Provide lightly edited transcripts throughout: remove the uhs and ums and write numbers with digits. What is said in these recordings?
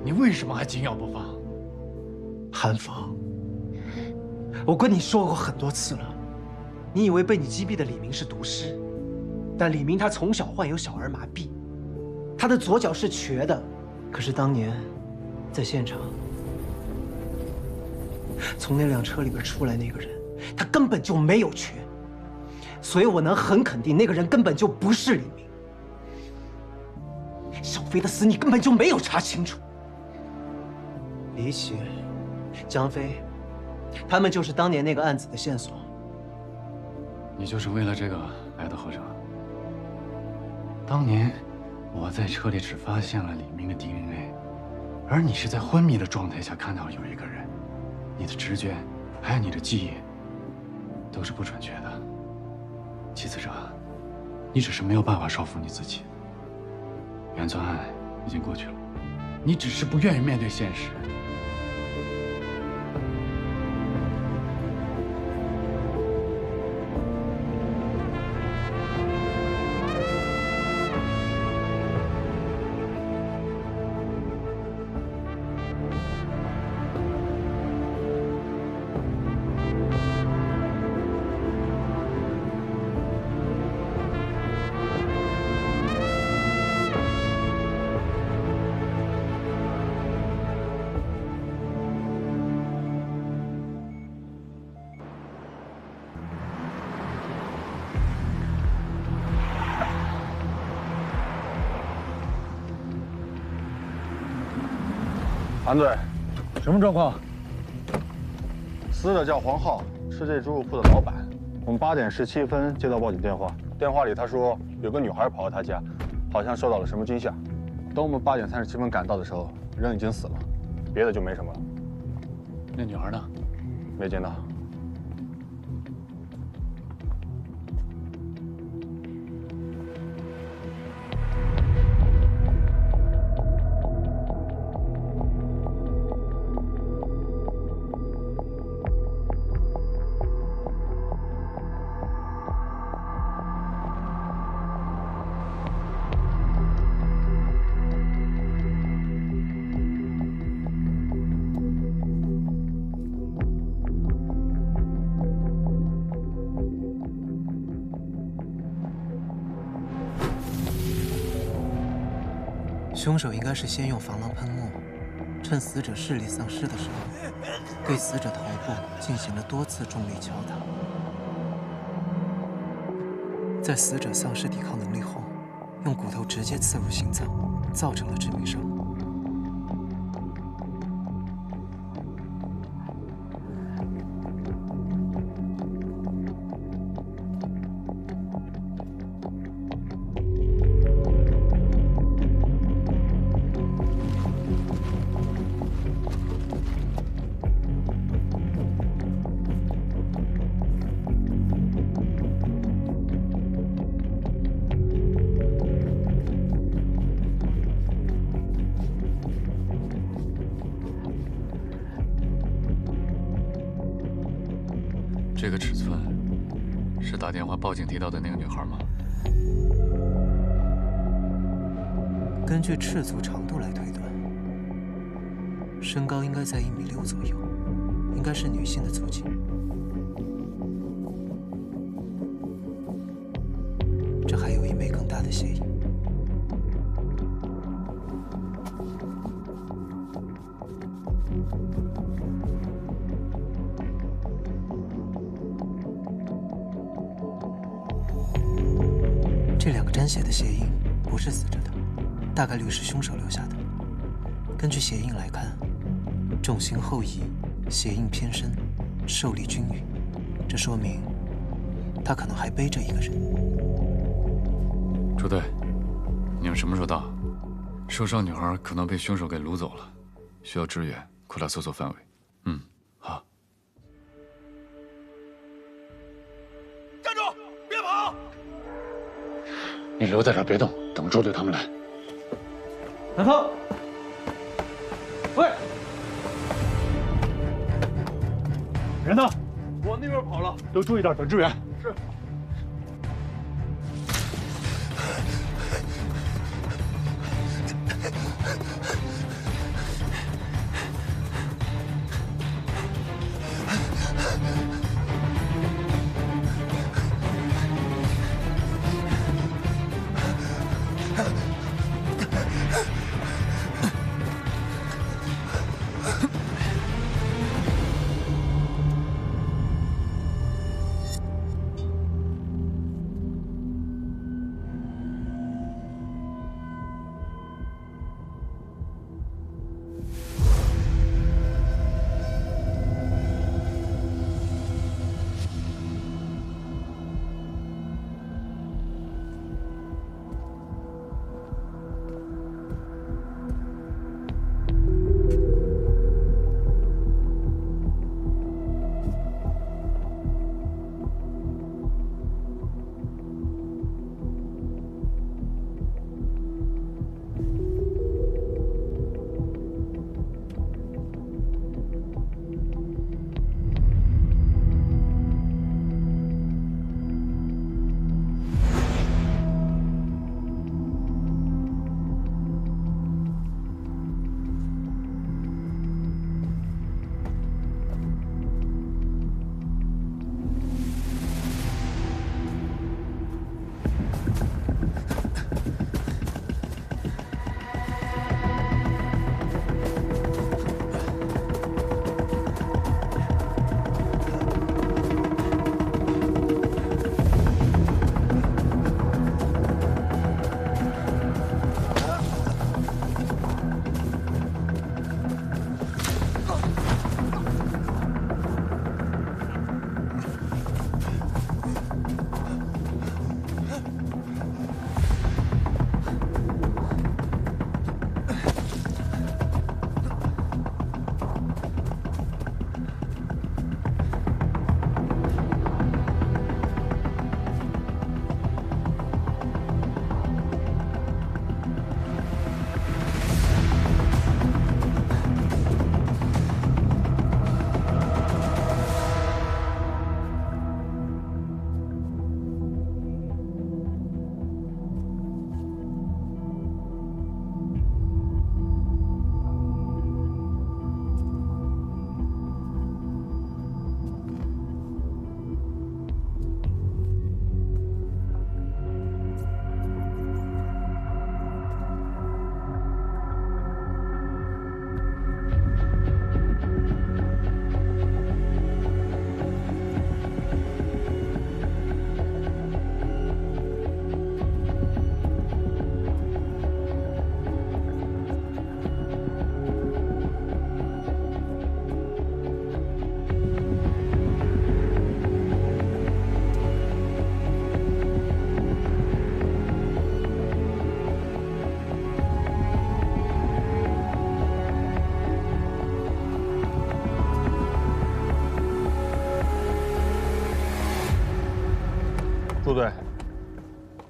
你为什么还紧咬不放？韩风，我跟你说过很多次了，你以为被你击毙的李明是毒师，但李明他从小患有小儿麻痹，他的左脚是瘸的。可是当年在现场，从那辆车里边出来那个人，他根本就没有瘸，所以我能很肯定，那个人根本就不是李明。小飞的死你根本就没有查清楚。李雪、江飞，他们就是当年那个案子的线索。你就是为了这个来的合成？当年我在车里只发现了李明的 DNA， 而你是在昏迷的状态下看到有一个人，你的直觉还有你的记忆都是不准确的。季子哲，你只是没有办法说服你自己。原罪案已经过去了，你只是不愿意面对现实。韩队，什么状况？死者叫黄浩，是这猪肉铺的老板。我们8点17分接到报警电话，电话里他说有个女孩跑到他家，好像受到了什么惊吓。等我们8点37分赶到的时候，人已经死了，别的就没什么了。那女孩呢？没见到。凶手应该是先用防狼喷墨，趁死者视力丧失的时候，对死者头部进行了多次重力敲打。在死者丧失抵抗能力后，用骨头直接刺入心脏，造成了致命伤。这个尺寸是打电话报警提到的那个女孩吗？根据赤足长度来推断，身高应该在1.6米左右，应该是女性的足迹。这还有一枚更大的鞋印。这2个沾血的鞋印不是死者的，大概率是凶手留下的。根据鞋印来看，重心后移，鞋印偏深，受力均匀，这说明他可能还背着一个人。朱队，你们什么时候到？受伤女孩可能被凶手给掳走了，需要支援，扩大搜索范围。好。站住！别跑！你留在这儿别动，等朱队他们来。南风，喂，人呢？往那边跑了。都注意点，等支援。是。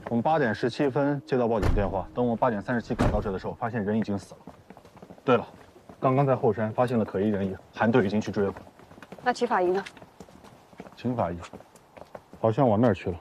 我们8点17分接到报警电话，等我们8点37赶到这的时候，发现人已经死了。对了，刚刚在后山发现了可疑人影，韩队已经去追了。那齐法医呢？秦法医好像往那儿去了。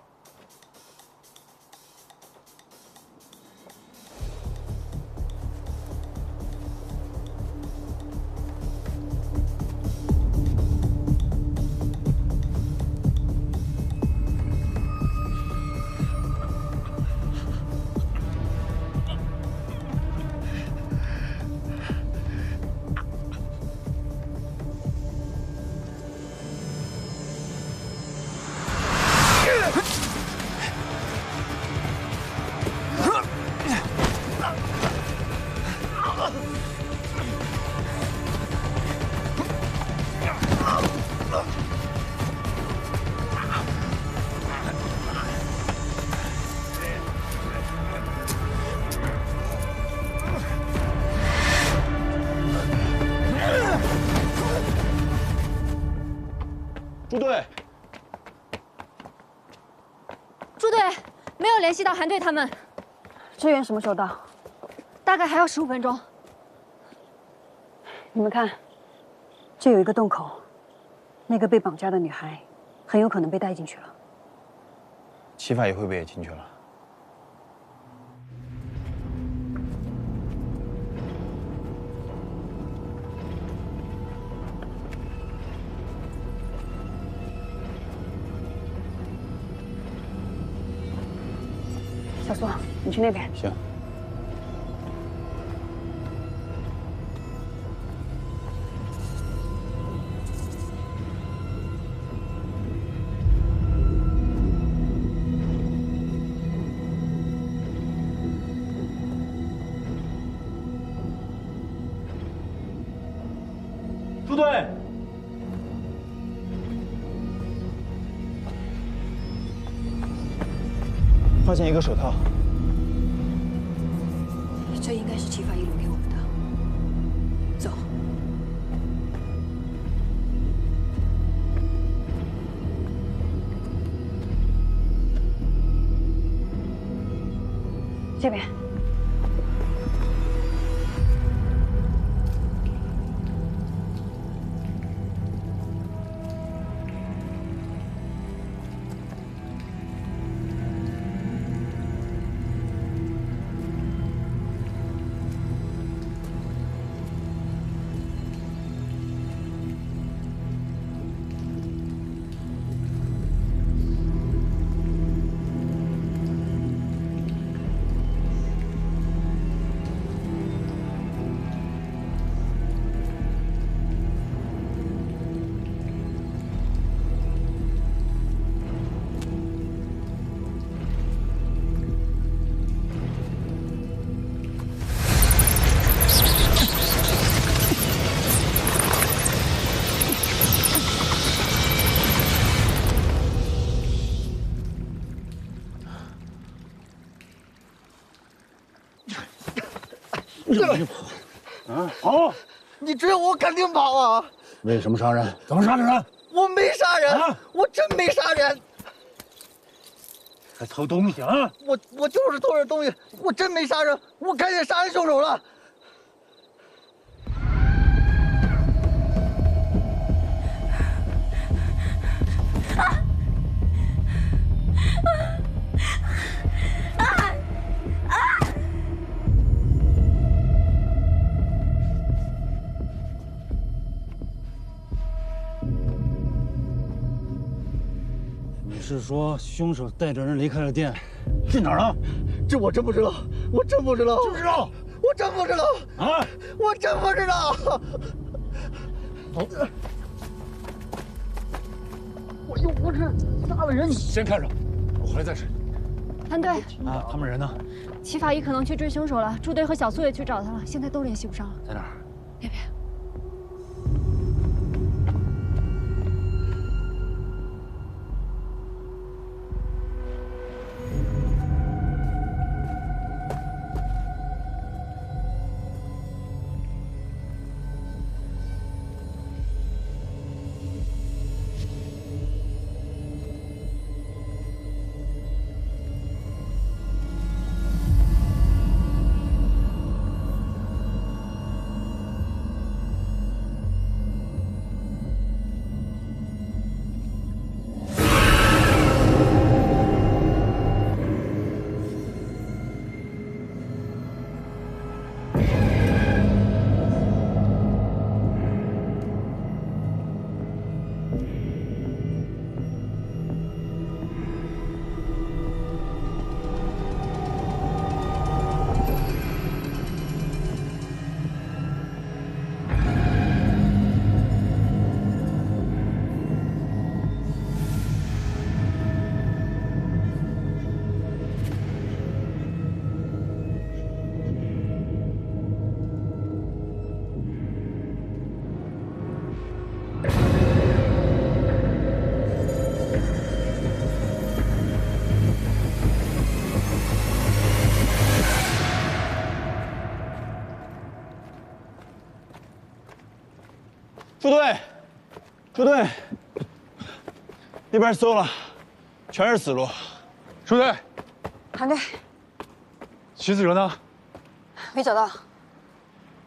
朱队，朱队，没有联系到韩队他们。支援什么时候到？大概还要15分钟。你们看，这有一个洞口，那个被绑架的女孩很有可能被带进去了。齐法医会不会也进去了？小苏，你去那边。行。朱队，发现一个手套。这应该是齐法医留给我们的。走。这边。你怎么跑？啊，跑！你追我肯定跑啊！为什么杀人？怎么杀的人？我没杀人，啊我真没杀人，还偷东西啊！我就是偷点东西，我真没杀人，我看见杀人凶手了。你是说凶手带着人离开了店，去哪儿了？这我真不知道，我真不知道，知不知道？我真不知道啊！我真不知道。走，我又不是杀了人。先看着，我回来再审。韩队，啊，他们人呢？齐法医可能去追凶手了，朱队和小苏也去找他了，现在都联系不上了。在哪儿？那边。朱队，朱队，那边搜了，全是死路。朱队，韩队，齐死者呢？没找到。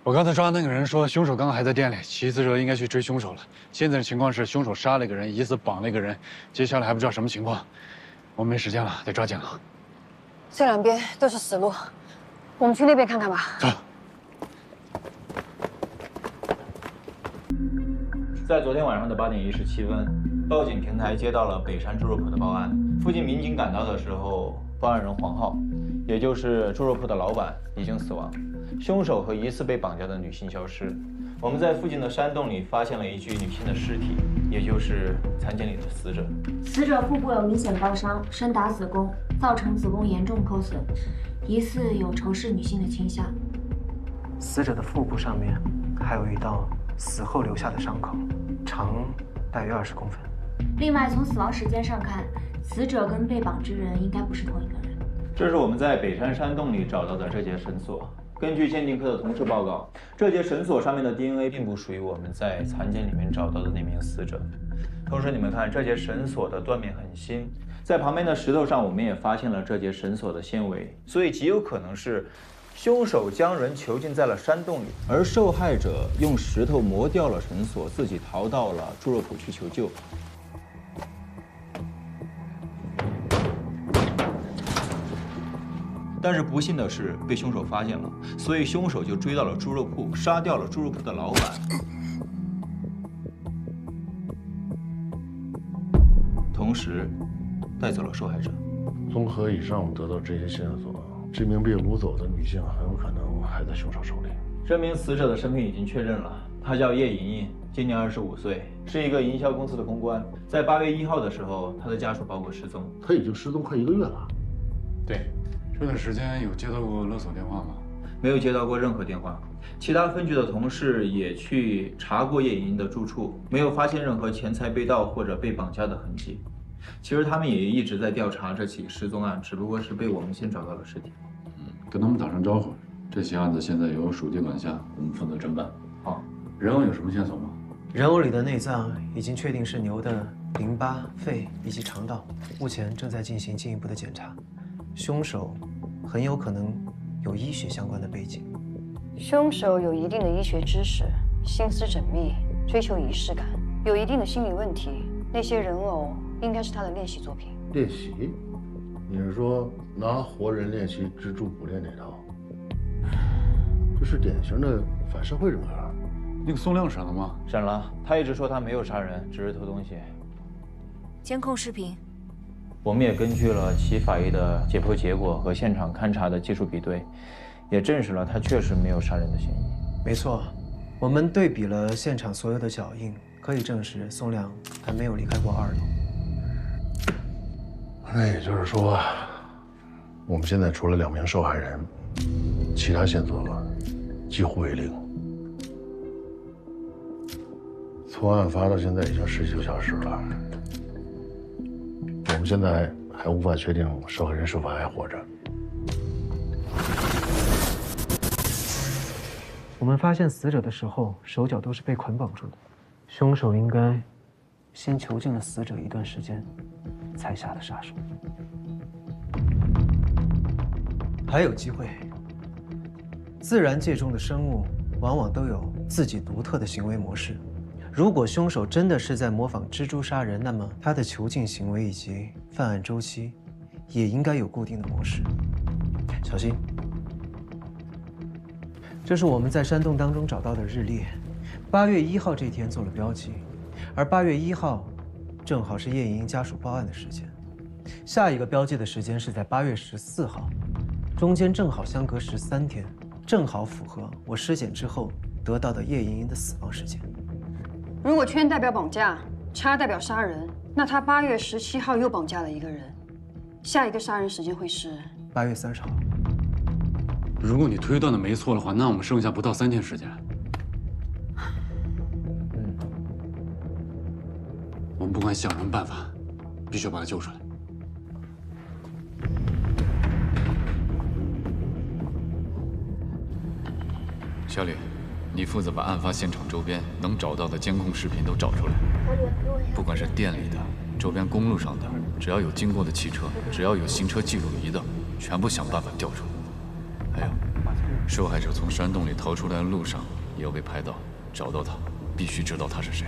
我刚才抓那个人说，凶手刚刚还在店里，齐死者应该去追凶手了。现在的情况是，凶手杀了一个人，疑似绑了一个人，接下来还不知道什么情况。我们没时间了，得抓紧了。这两边都是死路，我们去那边看看吧。走。在昨天晚上的8点17分，报警平台接到了北山猪肉铺的报案。附近民警赶到的时候，报案人黄浩，也就是猪肉铺的老板，已经死亡，凶手和疑似被绑架的女性消失。我们在附近的山洞里发现了一具女性的尸体，也就是残疾里的死者。死者腹部有明显刀伤，深达子宫，造成子宫严重破损，疑似有仇视女性的倾向。死者的腹部上面还有一道死后留下的伤口，长大约20公分。另外，从死亡时间上看，死者跟被绑之人应该不是同一个人。这是我们在北山山洞里找到的这节绳索。根据鉴定科的同事报告，这节绳索上面的 DNA 并不属于我们在残间里面找到的那名死者。同时，你们看这节绳索的断面很新，在旁边的石头上我们也发现了这节绳索的纤维，所以极有可能是凶手将人囚禁在了山洞里，而受害者用石头磨掉了绳索，自己逃到了猪肉铺去求救。但是不幸的是，被凶手发现了，所以凶手就追到了猪肉铺，杀掉了猪肉铺的老板，同时带走了受害者。综合以上得到这些线索，这名被掳走的女性很有可能还在凶手手里。这名死者的身份已经确认了，她叫叶莹莹，今年25岁，是一个营销公司的公关。在8月1号的时候，她的家属报告失踪。她已经失踪快1个月了。对。这段时间有接到过勒索电话吗？没有接到过任何电话。其他分局的同事也去查过叶莹莹的住处，没有发现任何钱财被盗或者被绑架的痕迹。其实他们也一直在调查这起失踪案，只不过是被我们先找到了尸体。跟他们打声招呼。这起案子现在由属地管辖，我们负责侦办。好，人偶有什么线索吗？人偶里的内脏已经确定是牛的淋巴、肺以及肠道，目前正在进行进一步的检查。凶手很有可能有医学相关的背景。凶手有一定的医学知识，心思缜密，追求仪式感，有一定的心理问题。那些人偶应该是他的练习作品。练习？你是说拿活人练习蜘蛛捕猎那套？这是典型的反社会人格。那个宋亮审了吗？审了，他一直说他没有杀人，只是偷东西。监控视频。我们也根据了其法医的解剖结果和现场勘查的技术比对，也证实了他确实没有杀人的嫌疑。没错，我们对比了现场所有的脚印，可以证实宋亮他没有离开过2楼。那也就是说，我们现在除了2名受害人，其他线索几乎为零。从案发到现在已经19小时了。我们现在还无法确定受害人是否还活着。我们发现死者的时候，手脚都是被捆绑住的，凶手应该先囚禁了死者一段时间，才下的杀手。还有机会。自然界中的生物往往都有自己独特的行为模式。如果凶手真的是在模仿蜘蛛杀人，那么他的囚禁行为以及犯案周期也应该有固定的模式。小心，这是我们在山洞当中找到的日历，8月1号这天做了标记，而8月1号正好是叶莹莹家属报案的时间。下一个标记的时间是在8月14号，中间正好相隔13天，正好符合我尸检之后得到的叶莹莹的死亡时间。如果圈代表绑架，叉代表杀人，那他8月17号又绑架了一个人，下一个杀人时间会是8月30号。如果你推断的没错的话，那我们剩下不到3天时间。我们不管想什么办法，必须要把他救出来。小李，你负责把案发现场周边能找到的监控视频都找出来，不管是店里的、周边公路上的，只要有经过的汽车，只要有行车记录仪的，全部想办法调出。还有，受害者从山洞里逃出来的路上也要被拍到，找到他，必须知道他是谁。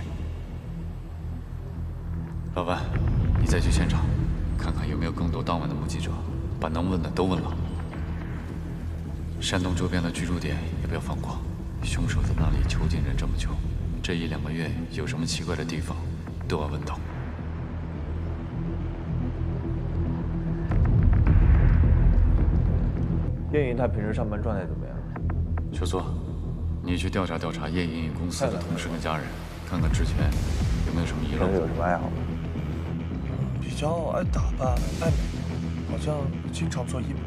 老万，你再去现场，看看有没有更多当晚的目击者，把能问的都问了。山洞周边的居住点也不要放过。 凶手在那里囚禁人这么久，这1、2个月有什么奇怪的地方，都要问到。叶莹她平时上班状态怎么样？小苏，你去调查调查叶莹莹公司的同事跟家人，看看之前有没有什么遗漏。有什么爱好吗？比较爱打扮、爱美，好像经常做医美。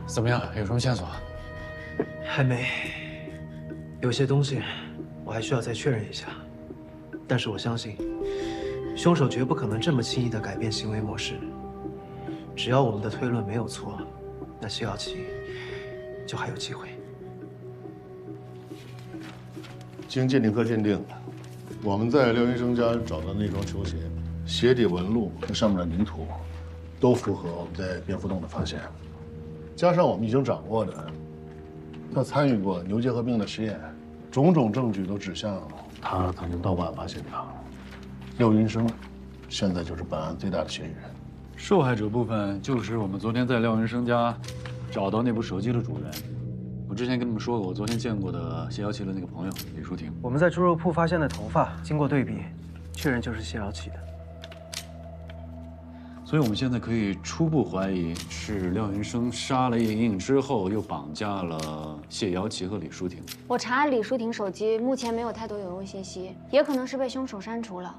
怎么样？有什么线索？还没，有些东西我还需要再确认一下。但是我相信，凶手绝不可能这么轻易地改变行为模式。只要我们的推论没有错，那谢耀奇就还有机会。经鉴定科鉴定，我们在廖云生家找到那双球鞋，鞋底纹路和上面的泥土，都符合我们在蝙蝠洞的发现。 加上我们已经掌握的，他参与过牛结核病的实验，种种证据都指向他曾经到过案发现场。廖云生，现在就是本案最大的嫌疑人。受害者部分就是我们昨天在廖云生家找到那部手机的主人。我之前跟你们说过，我昨天见过的谢瑶琪的那个朋友李淑婷。我们在猪肉铺发现的头发，经过对比，确认就是谢瑶琪的。 所以，我们现在可以初步怀疑是廖云生杀了叶莹莹之后，又绑架了谢瑶琪和李淑婷。我查李淑婷手机，目前没有太多有用信息，也可能是被凶手删除了。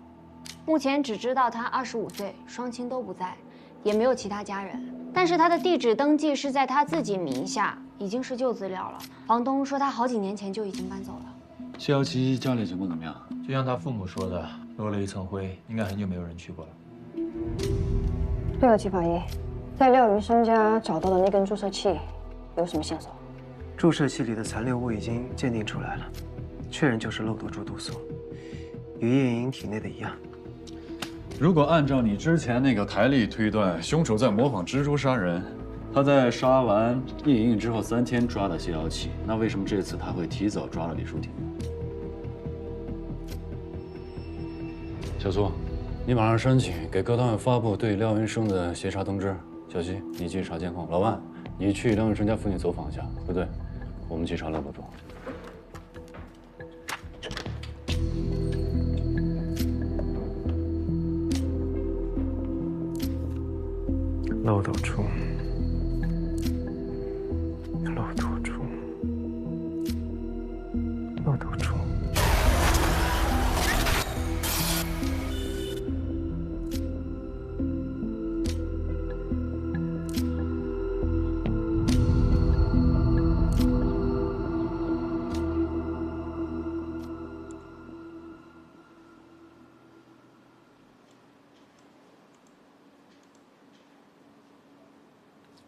目前只知道她25岁，双亲都不在，也没有其他家人。但是她的地址登记是在她自己名下，已经是旧资料了。房东说她好几年前就已经搬走了。谢瑶琪家里情况怎么样？就像他父母说的，落了一层灰，应该很久没有人去过了。 对了，齐法医，在廖云生家找到的那根注射器有什么线索？注射器里的残留物已经鉴定出来了，确认就是肉毒株毒素，与叶莹莹体内的一样。如果按照你之前那个台例推断，凶手在模仿蜘蛛杀人，他在杀完叶莹莹之后3天抓的谢瑶琪，那为什么这次他会提早抓了李淑婷？小苏。 你马上申请给各单位发布对廖云生的协查通知。小西，你去查监控。老万，你去廖云生家附近走访一下。不对，我们去查漏斗处。漏斗处，漏斗处，漏斗处。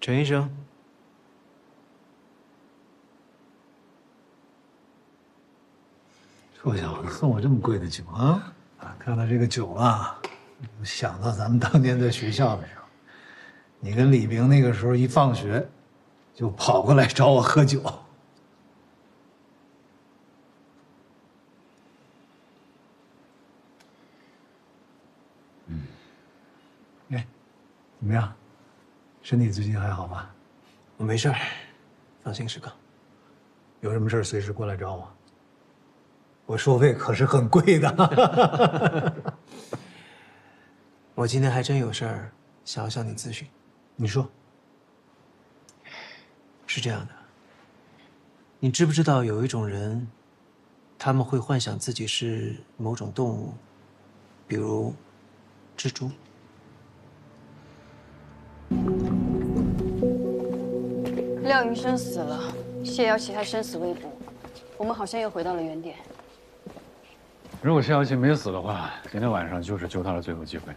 陈医生，臭小子送我这么贵的酒啊！看到这个酒啊，想到咱们当年在学校的时候，你跟李明那个时候一放学，就跑过来找我喝酒。哎，怎么样？身体最近还好吧？我没事儿，放心时刻。有什么事儿随时过来找我。我收费可是很贵的。我今天还真有事儿想要向你咨询。你说。是这样的，你知不知道有一种人，他们会幻想自己是某种动物，比如蜘蛛。廖云生死了，谢瑶琪还生死未卜，我们好像又回到了原点。如果谢瑶琪没死的话，今天晚上就是救她的最后机会。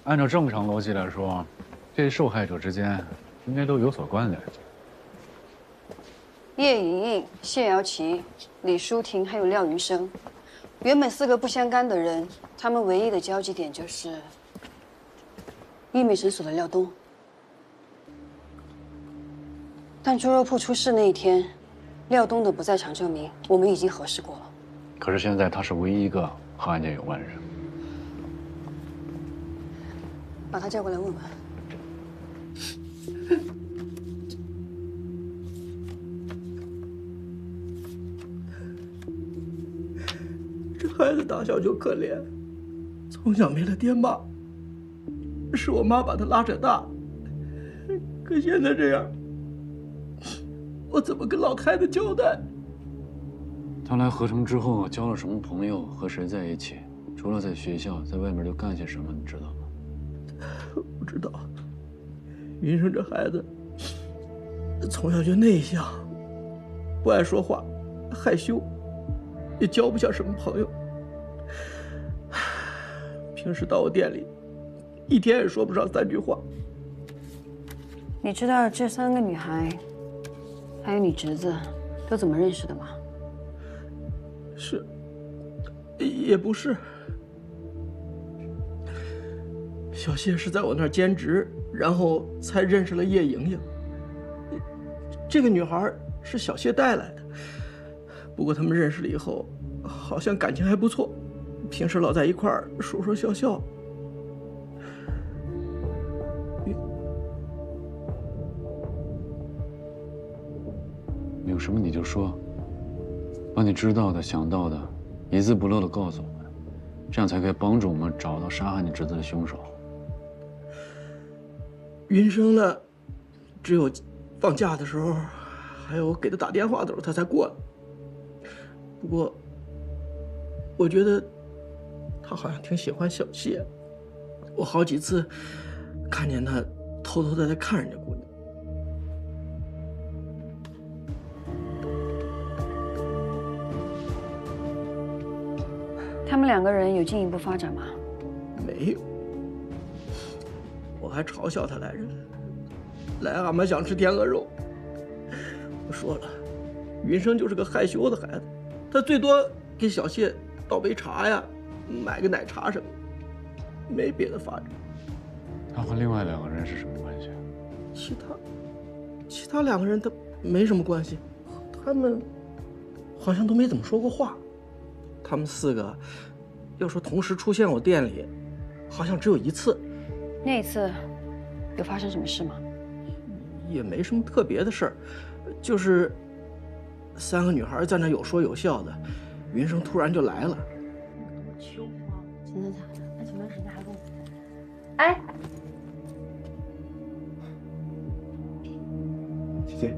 按照正常逻辑来说，这些受害者之间应该都有所关联。叶莹莹、谢瑶琪、李淑婷还有廖云生，原本4个不相干的人，他们唯一的交集点就是医美诊所的廖东。但猪肉铺出事那一天，廖东的不在场证明我们已经核实过了。可是现在他是唯一一个和案件有关的人。把他叫过来问问。这孩子打小就可怜，从小没了爹妈，是我妈把他拉扯大。可现在这样，我怎么跟老太太交代？他来合成之后交了什么朋友，和谁在一起？除了在学校，在外面都干些什么？你知道吗？不知道。云生这孩子从小就内向，不爱说话，害羞，也交不下什么朋友。平时到我店里，一天也说不上3句话。你知道这3个女孩，还有你侄子，都怎么认识的吗？是，也不是。小谢是在我那儿兼职，然后才认识了叶莹莹。这个女孩是小谢带来的，不过他们认识了以后，好像感情还不错，平时老在一块儿说说笑笑。有什么你就说，把你知道的、想到的，一字不漏的告诉我们，这样才可以帮助我们找到杀害你侄子的凶手。云生呢，只有放假的时候，还有给他打电话的时候，他才过来。不过，我觉得他好像挺喜欢小谢，我好几次看见他偷偷的在看人家姑娘。他们2个人有进一步发展吗？没有，我还嘲笑他来着，癞蛤蟆想吃天鹅肉。我说了，云生就是个害羞的孩子，他最多给小谢倒杯茶呀，买个奶茶什么的，没别的发展。他和另外2个人是什么关系？其他2个人他没什么关系，他们好像都没怎么说过话。他们4个要说同时出现我店里，好像只有1次。那一次有发生什么事吗？也没什么特别的事儿，就是3个女孩在那有说有笑的，云生突然就来了。秋啊，真的假的？那前段时间还跟我……哎，姐姐。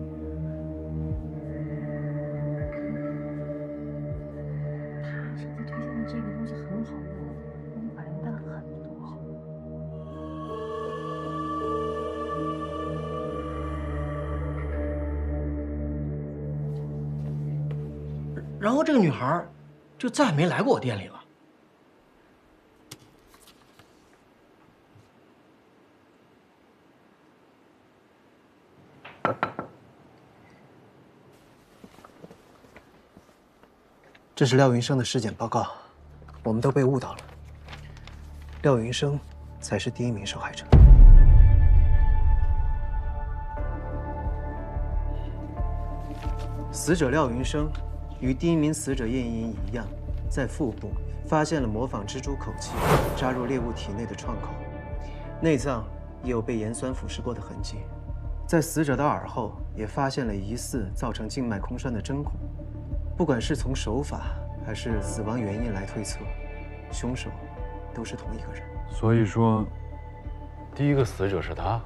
这个东西很好用，能把人淡很多。然后这个女孩就再也没来过我店里了。这是廖云生的尸检报告，我们都被误导了。廖云生才是第一名受害者。死者廖云生与第一名死者叶莹莹一样，在腹部发现了模仿蜘蛛口气扎入猎物体内的创口，内脏也有被盐酸腐蚀过的痕迹。在死者的耳后也发现了疑似造成静脉空栓的针孔。不管是从手法还是死亡原因来推测，凶手都是同一个人。所以说，第一个死者是他。